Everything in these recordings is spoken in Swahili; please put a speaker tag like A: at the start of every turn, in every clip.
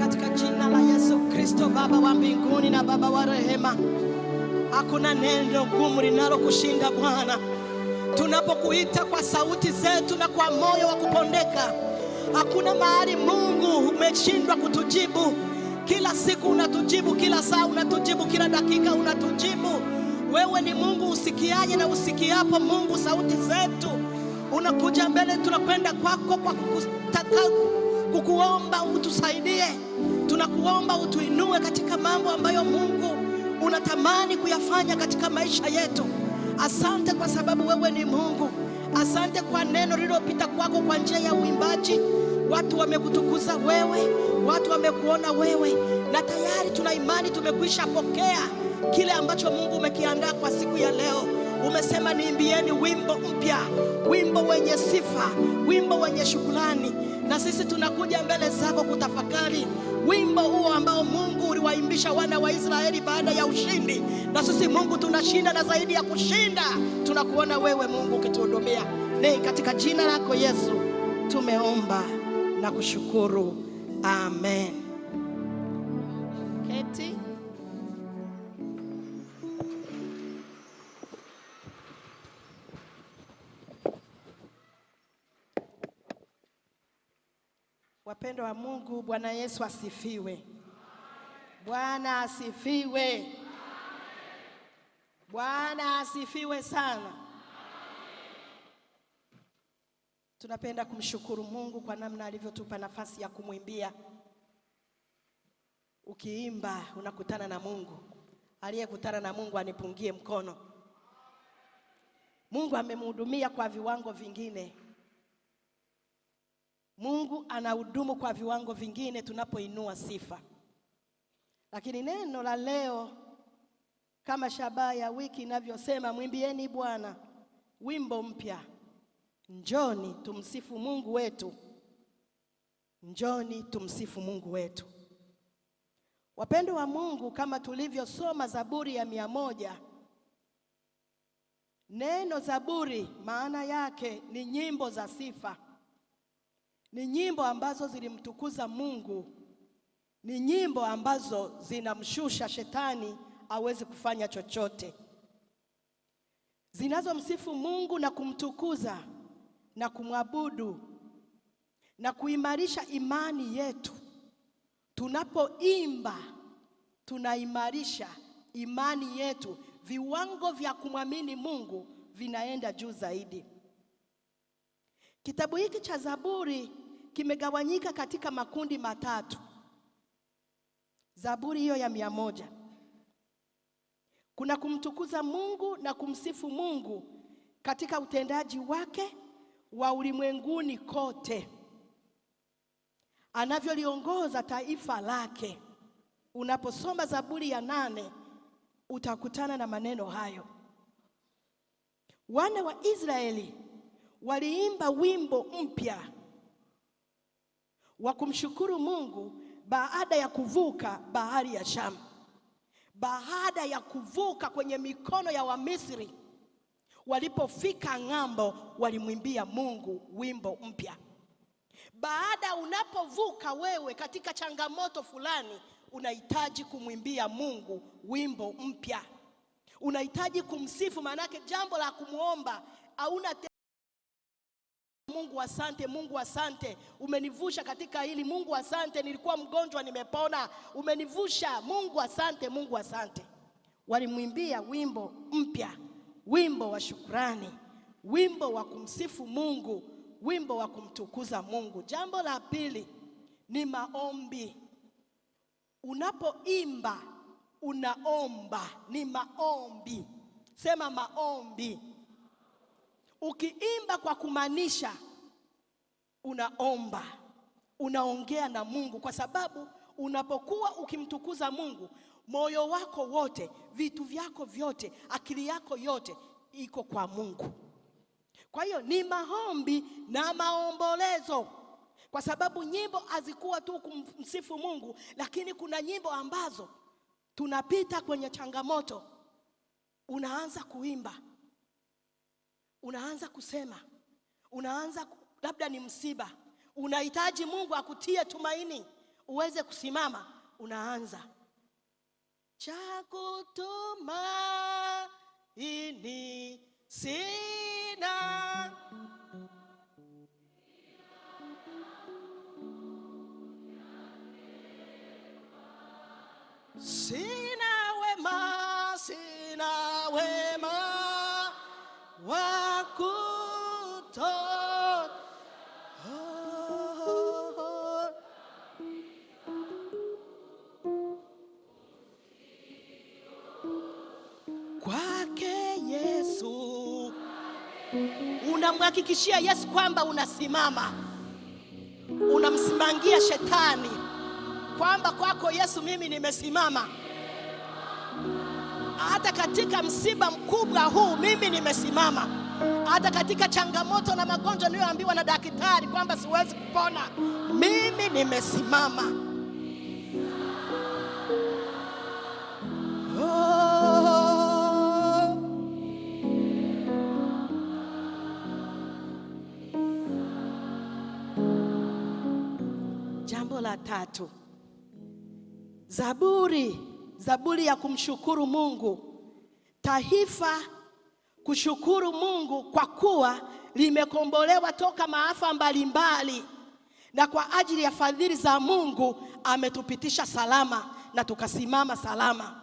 A: katika jina la Yesu Kristo. Baba wa mbinguni na Baba wa rehema, hakuna neno gumu linalokushinda Bwana. Tunapokuita kwa sauti zetu na kwa moyo wa kupondeka, hakuna mahali Mungu umeshindwa kutujibu. Kila siku unatujibu, kila saa unatujibu, kila dakika unatujibu. Wewe ni Mungu usikiaye na usikiapo Mungu sauti zetu. Unakuja mbele, tunakwenda kwako kwa kukuomba utusaidie. Tunakuomba utuinue katika mambo ambayo Mungu unatamani kuyafanya katika maisha yetu. Asante kwa sababu wewe ni Mungu. Asante kwa neno lililopita kwako kwa njia ya uimbaji. Watu wamekutukuza wewe, watu wamekuona wewe, na tayari tuna imani tumekwisha pokea kile ambacho Mungu umekiandaa kwa siku ya leo. Umesema niimbieni wimbo mpya, wimbo wenye sifa, wimbo wenye shukrani. Na sisi tunakuja mbele zako kutafakari wimbo huo ambao Mungu uliwaimbisha wana wa Israeli baada ya ushindi. Na sisi Mungu tunashinda na zaidi ya kushinda. Tunakuona wewe Mungu ukituhudumia. Ni katika jina lako Yesu tumeomba na kushukuru. Amen. Keti. Wapendo wa Mungu, Bwana Yesu asifiwe. Bwana asifiwe. Bwana asifiwe sana. Tunapenda kumshukuru Mungu kwa namna alivyotupa nafasi ya kumwimbia. Ukiimba unakutana na Mungu. Aliyekutana na Mungu anipungie mkono. Mungu amemhudumia kwa viwango vingine. Mungu anahudumu kwa viwango vingine tunapoinua sifa. Lakini neno la leo kama shabaha ya wiki inavyosema, mwimbieni Bwana wimbo mpya. Njoni tumsifu Mungu wetu. Njoni tumsifu Mungu wetu. Wapendo wa Mungu, kama tulivyosoma Zaburi ya 100. Neno Zaburi maana yake ni nyimbo za sifa. Ni nyimbo ambazo zilimtukuza Mungu. Ni nyimbo ambazo zinamshusha shetani awezi kufanya chochote. Zinazomsifu Mungu na kumtukuza na kumwabudu na kuimarisha imani yetu. Tunapoimba tunaimarisha imani yetu. Viwango vya kumwamini Mungu vinaenda juu zaidi. Kitabu hiki cha Zaburi kimegawanyika katika makundi matatu. Zaburi hiyo ya 100. Kuna kumtukuza Mungu na kumsifu Mungu katika utendaji wake wa ulimwenguni kote, anavyoliongoza taifa lake. Unaposoma Zaburi ya 8 utakutana na maneno hayo. Wana wa Israeli waliimba wimbo mpya wa kumshukuru Mungu baada ya kuvuka bahari ya Shamu. Baada ya kuvuka kwenye mikono ya Wamisri, walipofika ng'ambo walimwimbia Mungu wimbo mpya. Baada unapovuka wewe katika changamoto fulani, unahitaji kumwimbia Mungu wimbo mpya. Unahitaji kumsifu, maanake jambo la kumuomba hauna Mungu asante, Mungu asante, umenivusha katika hili. Mungu asante, nilikuwa mgonjwa nimepona, umenivusha. Mungu asante, Mungu asante. Walimwimbia wimbo mpya, wimbo wa shukrani, wimbo wa kumsifu Mungu, wimbo wa kumtukuza Mungu. Jambo la pili ni maombi. Unapoimba unaomba, ni maombi. Sema maombi. Ukiimba kwa kumaanisha unaomba, unaongea na Mungu, kwa sababu unapokuwa ukimtukuza Mungu, moyo wako wote, vitu vyako vyote, akili yako yote iko kwa Mungu. Kwa hiyo ni maombi na maombolezo, kwa sababu nyimbo hazikuwa tu kumsifu Mungu, lakini kuna nyimbo ambazo tunapita kwenye changamoto, unaanza kuimba, unaanza kusema, unaanza labda ni msiba, unahitaji Mungu akutie tumaini. uweze kusimama, unaanza cha kutumaini sina, sina wema wa kutosha. Kwake Yesu. Unamhakikishia Yesu kwamba unasimama. Unamsimamia shetani kwamba kwako Yesu mimi nimesimama. Hata katika msiba mkubwa huu mimi nimesimama. Hata katika changamoto na magonjwa niliyoambiwa na daktari kwamba siwezi kupona, mimi nimesimama. Jambo la tatu, Zaburi ya kumshukuru Mungu. Taifa kushukuru Mungu kwa kuwa limekombolewa toka maafa mbalimbali, na kwa ajili ya fadhili za Mungu ametupitisha salama na tukasimama salama.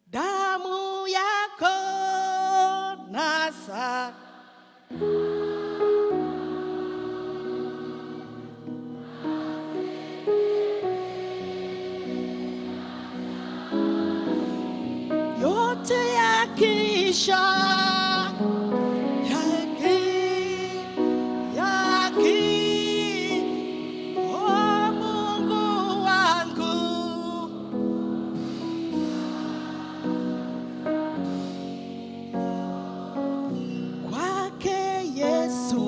A: Damu yako nasa yote yakisha o Mungu wangu, kwake Yesu.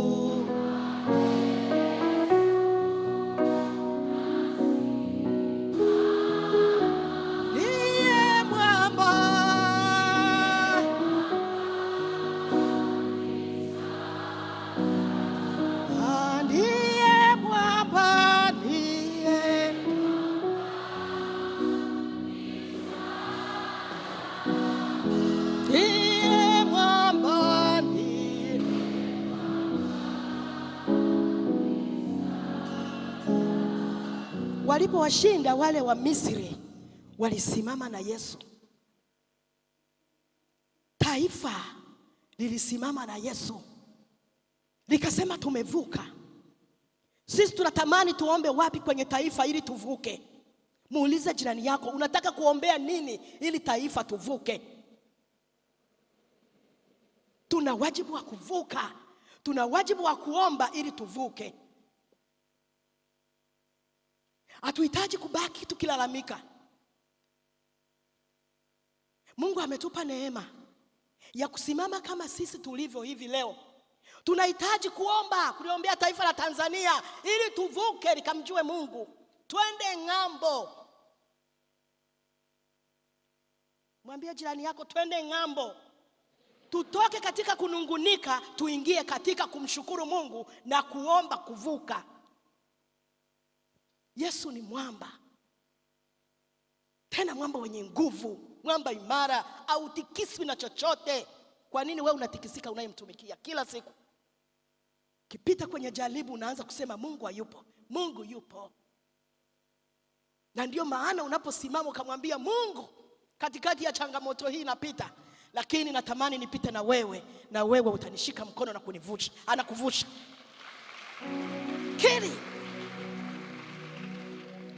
A: Walipowashinda wale wa Misri, walisimama na Yesu. Taifa lilisimama na Yesu, likasema tumevuka. Sisi tunatamani tuombe wapi kwenye taifa ili tuvuke? Muulize jirani yako, unataka kuombea nini ili taifa tuvuke? Tuna wajibu wa kuvuka. Tuna wajibu wa kuomba ili tuvuke. Hatuhitaji kubaki tukilalamika. Mungu ametupa neema ya kusimama kama sisi tulivyo hivi leo. Tunahitaji kuliombea taifa la Tanzania ili tuvuke likamjue Mungu. Twende ng'ambo. Mwambie jirani yako twende ng'ambo. Tutoke katika kunungunika, tuingie katika kumshukuru Mungu na kuomba kuvuka. Yesu ni mwamba. Tena mwamba wenye nguvu, mwamba imara, au tikiswi na chochote. Kwa nini wewe unatikisika unayemtumikia kila siku? Kipita kwenye jaribu unaanza kusema Mungu hayupo. Mungu yupo. Na ndio maana unaposimama ukamwambia Mungu, katikati ya changamoto hii napita, lakini natamani nipite na wewe utanishika mkono na kunivusha. Anakuvusha.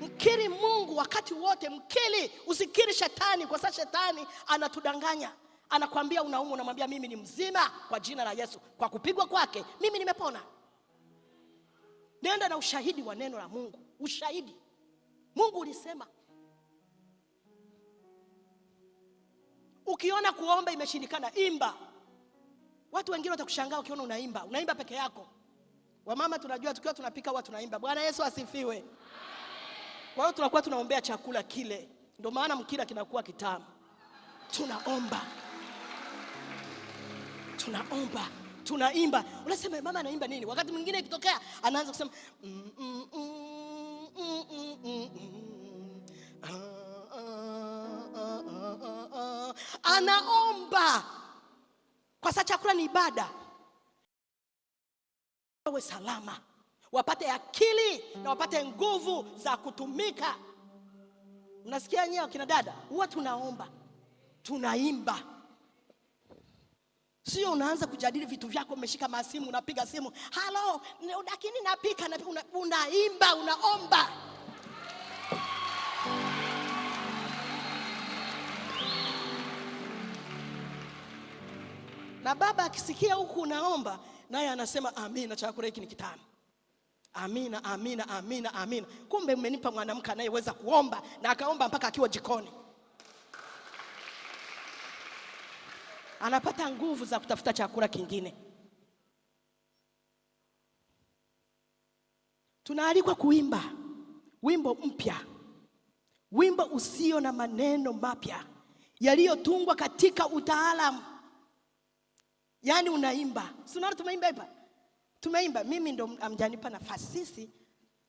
A: Mkiri Mungu wakati wote, mkiri. Usikiri shetani, kwa sababu shetani anatudanganya. Anakuambia unaumwa, unamwambia mimi ni mzima kwa jina la Yesu. Kwa kupigwa kwake mimi nimepona. Nenda na ushahidi wa neno la Mungu. Ushahidi. Mungu ulisema. Ukiona kuomba imeshindikana, imba. Watu wengine watakushangaa ukiona unaimba. Unaimba peke yako. Wamama tunajua tukiwa tunapika huwa tunaimba. Bwana Yesu asifiwe. Kwa hiyo tunakuwa tunaombea chakula kile. Ndio maana mkila kinakuwa kitamu. Tunaomba. tunaimba. Unasema mama anaimba nini? Wakati mwingine ikitokea anaanza kusema anaomba. Kwa sababu chakula ni ibada. Wawe salama, wapate akili na wapate nguvu za kutumika. Unasikia nyewe kina dada, huwa tunaomba, tunaimba. Sio unaanza kujadili vitu vyako, umeshika masimu, unapiga simu, halo, lakini napika, unaimba, unaomba. Na baba akisikia huku unaomba, naye anasema amina, chakula hiki ni kitamu. Amina, amina, amina, amina. Kumbe mmenipa mwanamke anayeweza kuomba na akaomba mpaka akiwa jikoni. Anapata nguvu za kutafuta chakula kingine. Tunaalikwa kuimba wimbo mpya, wimbo usio na maneno mapya yaliyotungwa katika utaalamu. Yaani unaimba. Sio tumeimba hapa. Tumeimba, mimi ndo amjanipa nafasi, sisi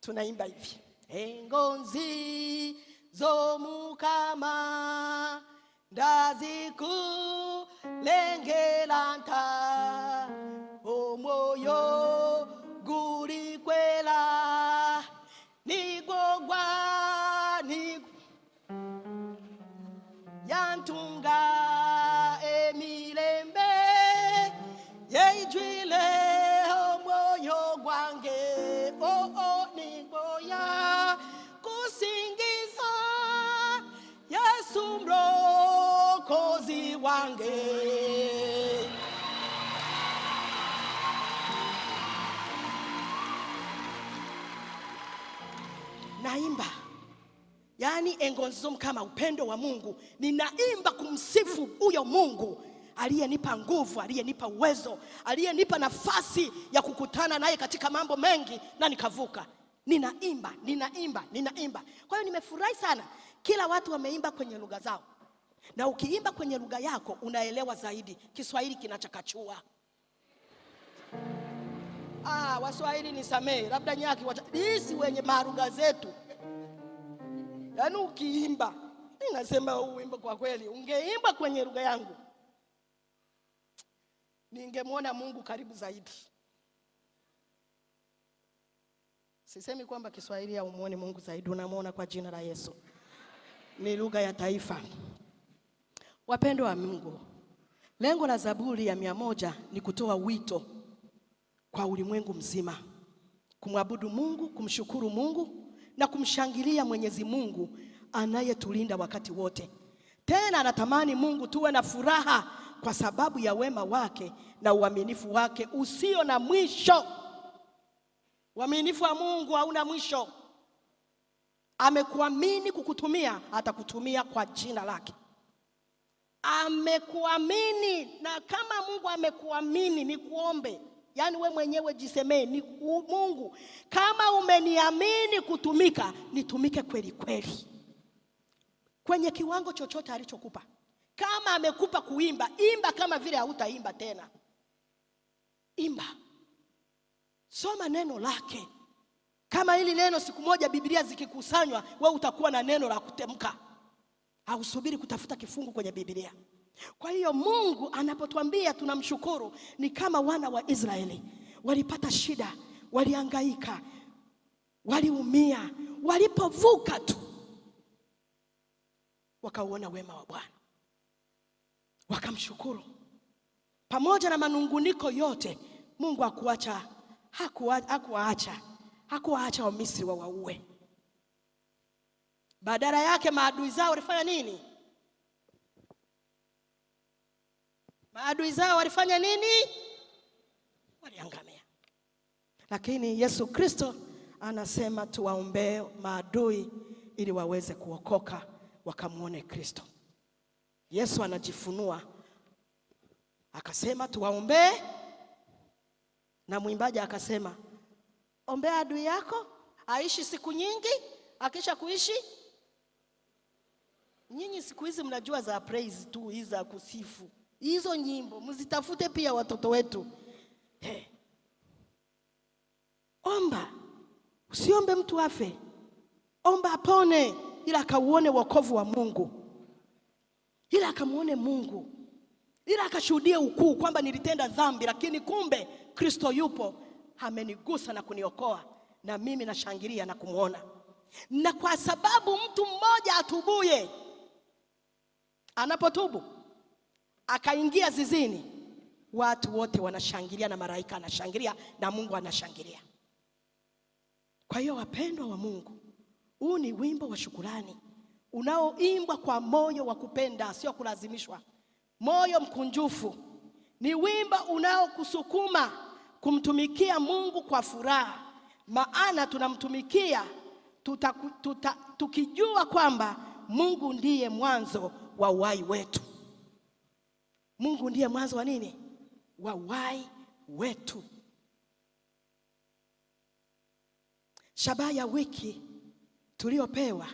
A: tunaimba hivi. Engonzi zomukama ndaziku lengelanta omoyo guri kwela nigogwa yantunga emilembe yeijwile omoyo gwange ningoya kusingiza Yesu mlokozi wange. Naimba, yaani engonzom kama upendo wa Mungu. Ninaimba kumsifu huyo Mungu aliyenipa nguvu, aliyenipa uwezo, aliyenipa nafasi ya kukutana naye katika mambo mengi na nikavuka. Ninaimba, ninaimba, ninaimba. Kwa hiyo nimefurahi sana. Kila watu wameimba kwenye lugha zao. Na ukiimba kwenye lugha yako unaelewa zaidi. Kiswahili kinachakachua. Waswahili nisamee, labda nyaki hizi wenye marugha zetu. Yaani ukiimba, ninasema huu wimbo kwa kweli ungeimba kwenye lugha yangu, ningemwona Mungu karibu zaidi. Sisemi kwamba Kiswahili haumuoni Mungu zaidi, unamwona kwa jina la Yesu. Ni lugha ya taifa. Wapendwa wa Mungu, lengo la Zaburi ya 100 ni kutoa wito kwa ulimwengu mzima, kumwabudu Mungu, kumshukuru Mungu na kumshangilia Mwenyezi Mungu anayetulinda wakati wote. Tena anatamani Mungu tuwe na furaha kwa sababu ya wema wake na uaminifu wake usio na mwisho. Uaminifu wa Mungu hauna mwisho. Amekuamini kukutumia, atakutumia kwa jina lake. Amekuamini, na kama Mungu amekuamini, ni kuombe. Yaani we mwenyewe jisemee, ni Mungu, kama umeniamini kutumika, nitumike kweli kweli. Kwenye kiwango chochote alichokupa. Kama amekupa kuimba, imba kama vile hautaimba tena. Imba. Soma neno lake. Kama hili neno siku moja Biblia zikikusanywa, wewe utakuwa na neno la kutemka. Hausubiri kutafuta kifungu kwenye Biblia. Kwa hiyo Mungu anapotuambia tunamshukuru, ni kama wana wa Israeli walipata shida, walihangaika, waliumia, walipovuka tu wakauona wema wa Bwana, wakamshukuru. Pamoja na manunguniko yote, Mungu hakuwaacha Wamisri wawaue. Badala yake maadui zao walifanya nini? Maadui zao walifanya nini? Waliangamia. Lakini Yesu Kristo anasema tuwaombee maadui ili waweze kuokoka, wakamuone Kristo. Yesu anajifunua akasema tuwaombee, na mwimbaji akasema ombea adui yako aishi siku nyingi, akisha kuishi. Nyinyi siku hizi mnajua za praise tu, hizi za kusifu. Hizo nyimbo mzitafute pia watoto wetu. Omba, usiombe mtu afe, omba apone, ila akauone wokovu wa Mungu, ila akamuone Mungu, ila akashuhudie ukuu kwamba nilitenda dhambi, lakini kumbe Kristo yupo, amenigusa na kuniokoa, na mimi nashangilia na kumuona. Na kwa sababu mtu mmoja atubuye, anapotubu akaingia zizini, watu wote wanashangilia na malaika anashangilia na Mungu anashangilia. Kwa hiyo wapendwa wa Mungu, huu ni wimbo wa shukrani unaoimbwa kwa moyo wa kupenda, sio kulazimishwa, moyo mkunjufu. Ni wimbo unaokusukuma kumtumikia Mungu kwa furaha, maana tunamtumikia tukijua kwamba Mungu ndiye mwanzo wa uhai wetu. Mungu ndiye mwanzo wa nini? Wa uhai wetu. Shabaha ya wiki tuliopewa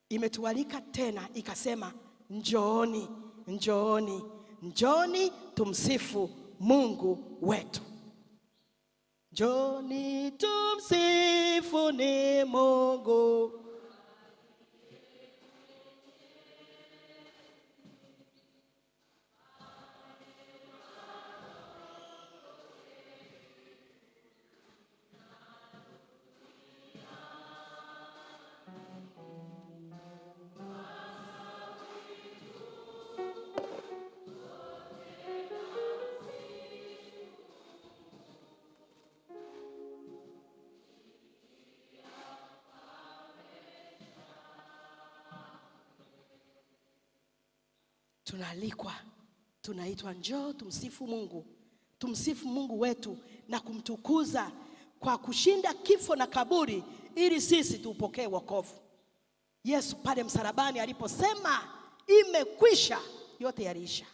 A: imetualika tena, ikasema njooni, njooni, njooni tumsifu Mungu wetu. Njooni tumsifu ni Mungu. Tunaalikwa, tunaitwa njoo tumsifu Mungu. Tumsifu Mungu wetu na kumtukuza kwa kushinda kifo na kaburi, ili sisi tupokee wokovu. Yesu pale msalabani aliposema imekwisha, yote yaliisha.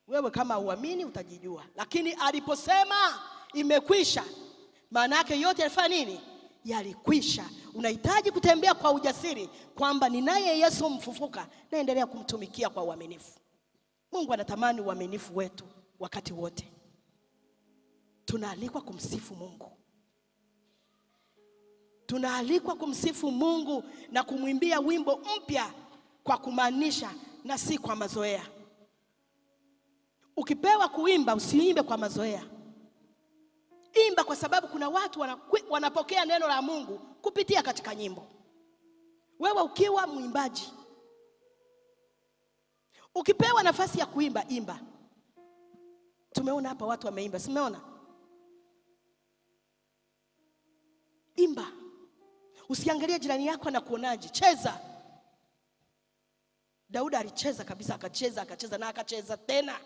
A: Wewe kama uamini utajijua, lakini aliposema imekwisha, maana yake yote yalifanya nini? Yalikwisha. Unahitaji kutembea kwa ujasiri kwamba ninaye Yesu mfufuka, naendelea kumtumikia kwa uaminifu. Mungu anatamani uaminifu wetu wakati wote. Tunaalikwa kumsifu Mungu. Tunaalikwa kumsifu Mungu na kumwimbia wimbo mpya kwa kumaanisha na si kwa mazoea. Ukipewa kuimba, usiimbe kwa mazoea. Imba kwa sababu kuna watu wanapokea neno la Mungu kupitia katika nyimbo. Wewe ukiwa mwimbaji, ukipewa nafasi ya kuimba, imba. Tumeona hapa watu wameimba, simeona? Imba. Usiangalie jirani yako na kuonaje, cheza. Daudi alicheza kabisa, akacheza na akacheza tena.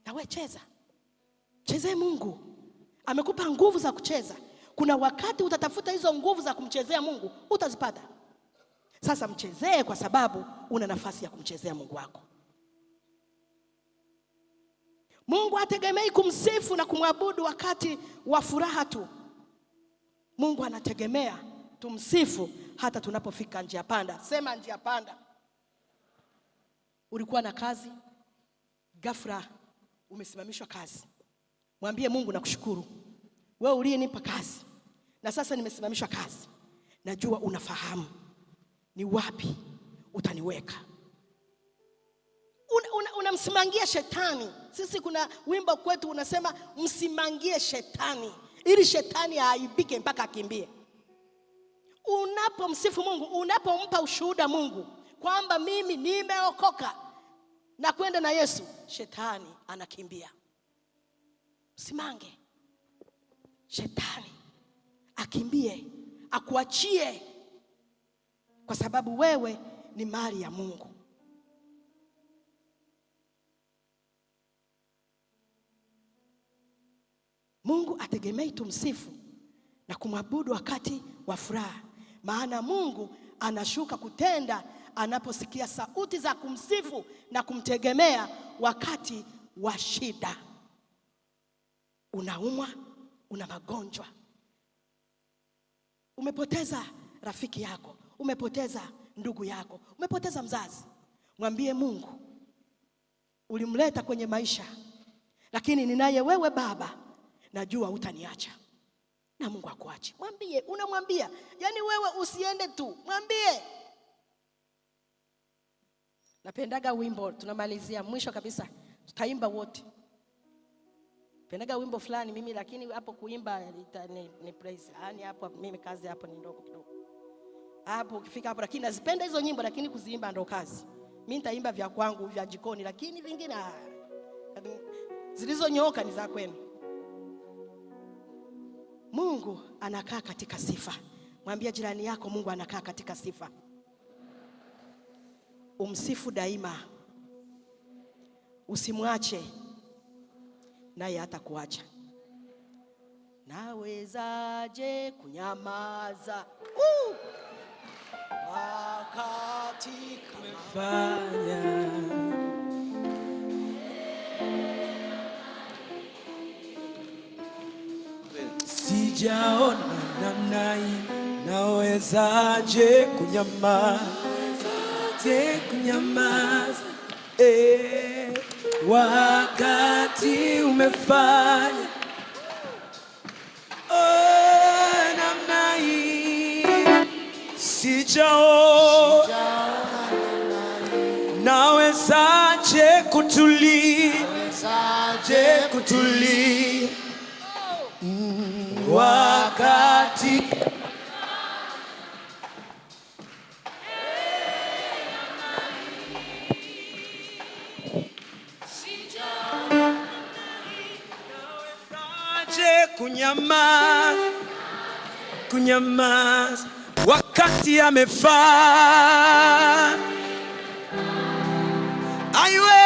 A: Na wewe cheza. Chezee Mungu. Amekupa nguvu za kucheza. Kuna wakati utatafuta hizo nguvu za kumchezea Mungu, utazipata. Sasa mchezee kwa sababu una nafasi ya kumchezea Mungu wako. Mungu hategemei kumsifu na kumwabudu wakati wa furaha tu. Mungu anategemea tumsifu hata tunapofika njia panda. Sema njia panda. Ulikuwa na kazi, ghafla umesimamishwa kazi. Mwambie Mungu nakushukuru. Wewe uliyenipa kazi na sasa nimesimamishwa kazi. Najua unafahamu ni wapi utaniweka. Unamsimangia shetani. Sisi kuna wimbo kwetu unasema msimangie shetani, ili shetani aibike mpaka akimbie. Unapomsifu Mungu, unapompa ushuhuda Mungu kwamba mimi nimeokoka na kwenda na Yesu, shetani anakimbia. Simange shetani akimbie, akuachie, kwa sababu wewe ni mali ya Mungu. Mungu ategemei tumsifu na kumwabudu wakati wa furaha, maana Mungu anashuka kutenda anaposikia sauti za kumsifu na kumtegemea wakati wa shida. Unaumwa, una magonjwa, umepoteza rafiki yako, umepoteza ndugu yako, umepoteza mzazi. Mwambie Mungu ulimleta kwenye maisha, lakini ninaye wewe Baba, najua hutaniacha. Na Mungu akuache. Mwambie, unamwambia. Yaani wewe usiende tu, mwambie. Napendaga wimbo, tunamalizia mwisho kabisa, tutaimba wote. Napendaga wimbo fulani mimi, lakini hapo kuimba ni praise. Yaani hapo mimi kazi hapo ni ndogo kidogo. Hapo ukifika hapo, lakini nazipenda hizo nyimbo, lakini kuziimba ndo kazi. Mimi nitaimba vya kwangu vya jikoni, lakini vingine zilizonyoka ni za kwenu. Mungu anakaa katika sifa. Mwambie jirani yako, Mungu anakaa katika sifa. Umsifu daima, usimwache, naye hatakuacha. Nawezaje kunyamaza wakati
B: umefanya? Sijaona namna hii, nawezaje kunyamaza? Wakati umefanya namna hii, sijaona nawezaje kutulia, wakati kunyamaza wakati amefanya. Aiwe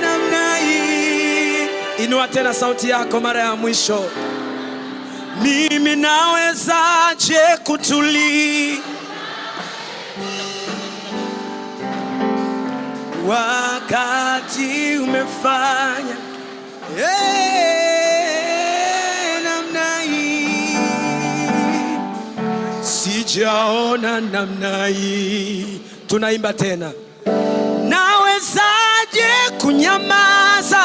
B: namna hii. Inua tena sauti yako mara ya mwisho. Mimi nawezaje kutulia wakati umefanya namna hii. Sijaona namna hii. Tunaimba tena. Nawezaje kunyamaza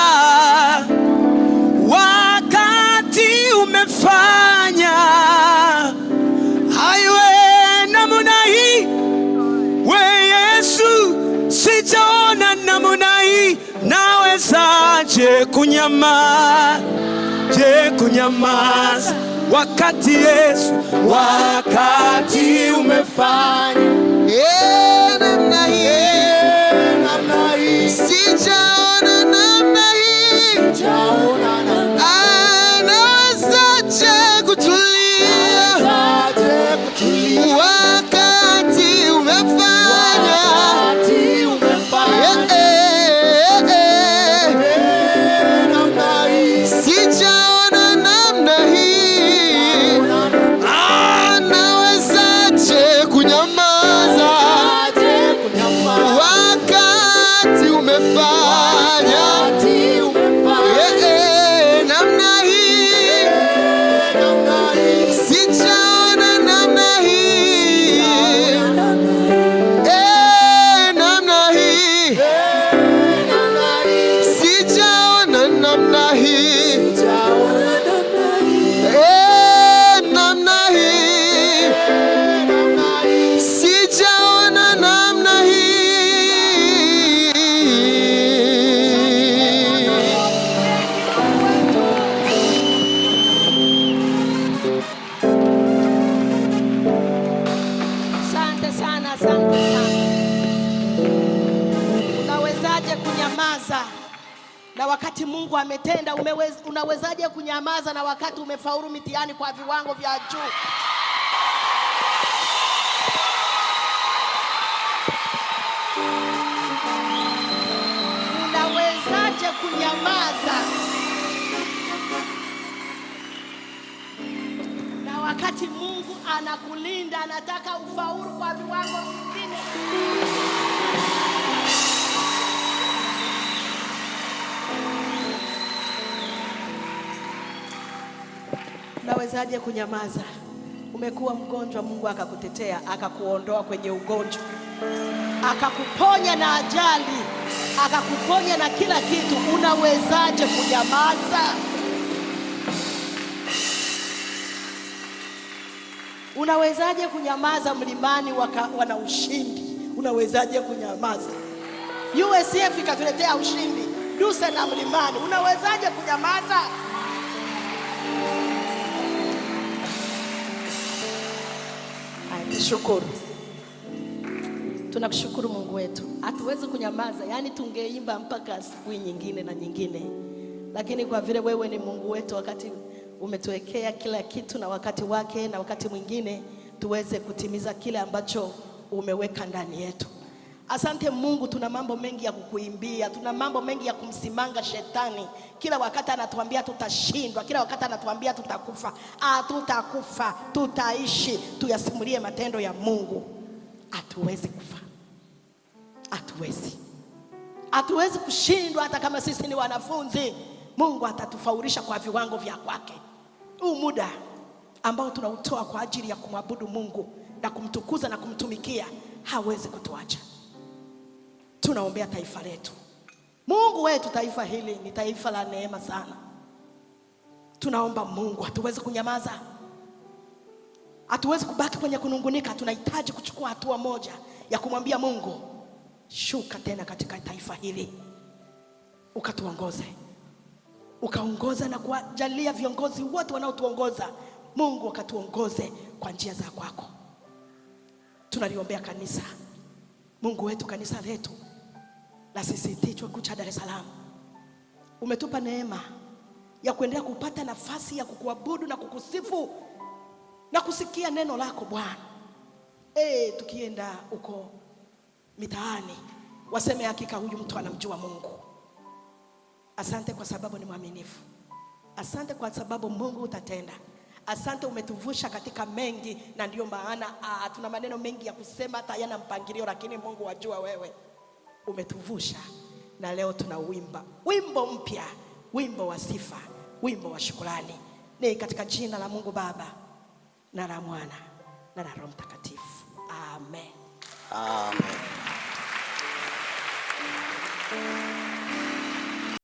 B: wakati umefanya? Haiwe namna hii, we Yesu. Sijaona namna hii. Nawezaje kunyamaza wakati Yesu, wakati umefanya namna hii. Sijaona namna hii. Nawezaje kutulia wakati umefanya. Sijaona namna hii. Nawezaje kunyamaza wakati umefanya namna hii. Sijaona namna hii. Namna hii. Sijaona namna hii. Namna hii. Sijaona namna hii.
A: Asante sana, asante sana. Unawezaje kunyamaza na wakati Mungu ametenda? Unawezaje kunyamaza na wakati umefaulu mitihani kwa viwango vya juu? Unawezaje kunyamaza na wakati Mungu anakulinda, anataka ufaulu kwa viwango vingine? Unawezaje kunyamaza? Umekuwa mgonjwa, Mungu akakutetea, akakuondoa kwenye ugonjwa, akakuponya na ajali. akakuponya na kila kitu, unawezaje kunyamaza? Unawezaje kunyamaza? Mlimani wana ushindi, unawezaje kunyamaza? USF ikatuletea ushindi, Duse na Mlimani, unawezaje kunyamaza? Shukuru. Tunakushukuru Mungu wetu. Hatuwezi kunyamaza, yani tungeimba mpaka asubuhi nyingine na nyingine, lakini kwa vile wewe ni Mungu wetu, wakati umetuwekea kila kitu na wakati wake, na wakati mwingine tuweze kutimiza kile ambacho umeweka ndani yetu. Asante Mungu, tuna mambo mengi ya kukuimbia, tuna mambo mengi ya kumsimanga shetani. Kila wakati anatuambia tutashindwa, kila wakati anatuambia tutakufa. Tutakufa, tutaishi. Tuyasimulie matendo ya Mungu. Hatuwezi kufa, hatuwezi kushindwa. Hata kama sisi ni wanafunzi, Mungu atatufaulisha kwa viwango vya kwake. Huu muda ambao tunautoa kwa ajili ya kumwabudu Mungu na kumtukuza na kumtumikia, hawezi kutuacha. Tunaombea taifa letu. Mungu wetu, taifa hili ni taifa la neema sana. Tunaomba Mungu, hatuwezi kunyamaza, hatuwezi kubaki kwenye kunungunika. Tunahitaji kuchukua hatua moja ya kumwambia Mungu, shuka tena katika taifa hili, ukatuongoze, ukaongoza na kuwajalia viongozi wote wanaotuongoza. Mungu akatuongoze kwa njia za kwako. Tunaliombea kanisa, Mungu wetu, kanisa letu la CCT Chuo Kikuu cha Dar es Salaam. Umetupa neema ya kuendelea kupata nafasi ya kukuabudu na kukusifu na kusikia neno lako Bwana. Tukienda uko mitaani, waseme hakika huyu mtu anamjua Mungu. Asante kwa sababu ni mwaminifu. Asante kwa sababu Mungu utatenda. Asante, umetuvusha katika mengi, na ndio maana tuna maneno mengi ya kusema hata yana mpangilio, lakini Mungu wajua wewe umetuvusha, na leo tunauimba wimbo mpya, wimbo wa sifa, wimbo wa shukrani. Ni katika jina la Mungu Baba na la Mwana na la Roho Mtakatifu. Amen.
B: Amen.